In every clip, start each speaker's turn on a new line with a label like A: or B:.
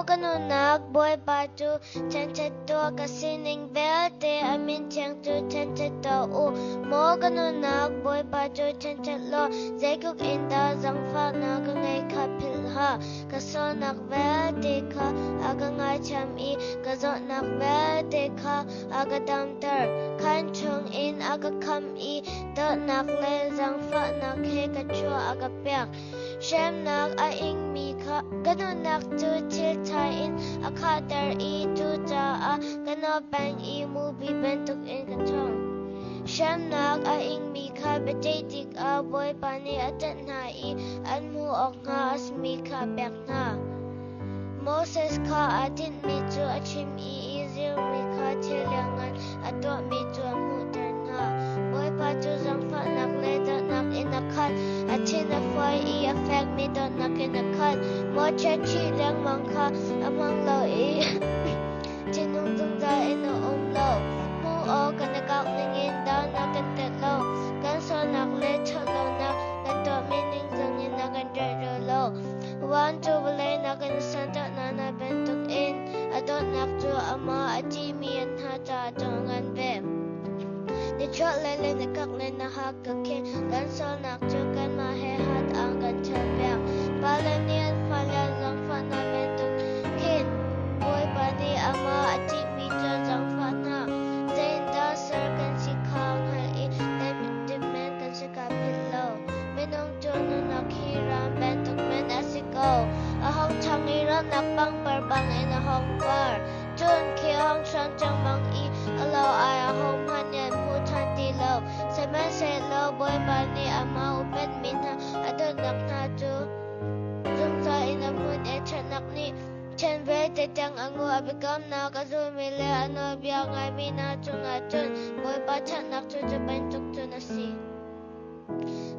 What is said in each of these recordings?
A: kanunak boy batu chanchato kasining verte amin changtu chanchato u mo kanunak boy batu chanchatlo zekuk inda zangfa na kangai kapil ha kasonak verte ka agangai chami kazonak verte ka agadamtar kanchung in agakam I dot nak le zangfa nak he kachua agapyak Shem nak a ing mi ka gano nak tu til tai in a kadar I tu ta a gano bang I mubi bentuk in katong Shem nak a ing mi ka betetik a boy pani atat na I an mu ok nga as mi ka bek na Moses ka atin mi tu a chim I izir mi ka tilangan ato mi tu a mutan ha boy pa tu zangfa nak le dot nak in a kat atin a fly I affect me dot nak in a kat mo cha chi lang mang ka amang lo I tinung tung da in a lo mu o kan kak ning in da nak kan tet lo kan so nak le chot lo nak kan to meaning zang in nak kan der lo wan to bale nak kan san dot na na bentuk in adot nak tu ama ati mi an ha ta dongan ve Ni chot le le ne kak le na ha ka ke kan so nak tu kan ma he hat ang kan chabyak pala ni an fala zang fa na bentuk kin boy bani ama ati mi ta zang fa na zain da sir kan si khang hal I dimen kan si ka pillow menong tu no nak hiram bentuk men asiko ahong changiram nak bang bang in a hong bar Tun ki hong chang chang mang I alo ay ahong hanyan mutan di lo semen se lo boy bani ama upen min ha adon nak na tu Zung sa ina mun e chan nak ni Chen ve te tang angu abigam na kazu mile ano biya ngay mina chung atun boy ba chan nak tu bentuk tu na si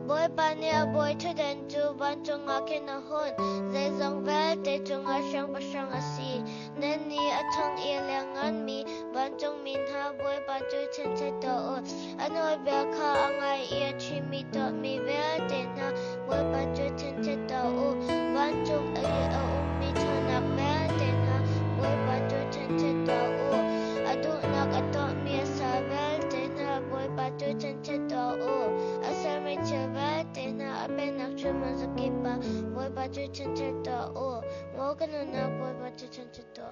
A: Boy pani a boy tu den tu ban chung a kina hun Zay zong vel te chung a shang pa shang a si Nen ni a chung I lengan mi ban chung min ha boy ba tu chen che to o Ano biya ka angay I a chi mi to mi vel te na boy ba tu chen che to o Ban chung a mi to nak vel te na boy ba tu chen che to o Adu nak a to mi a sa vel te na boy ba tu chen che to o Asami chavat na apen nak chuma zakipa boy ba tu chen che to o mo kana na boy ba tu chen che to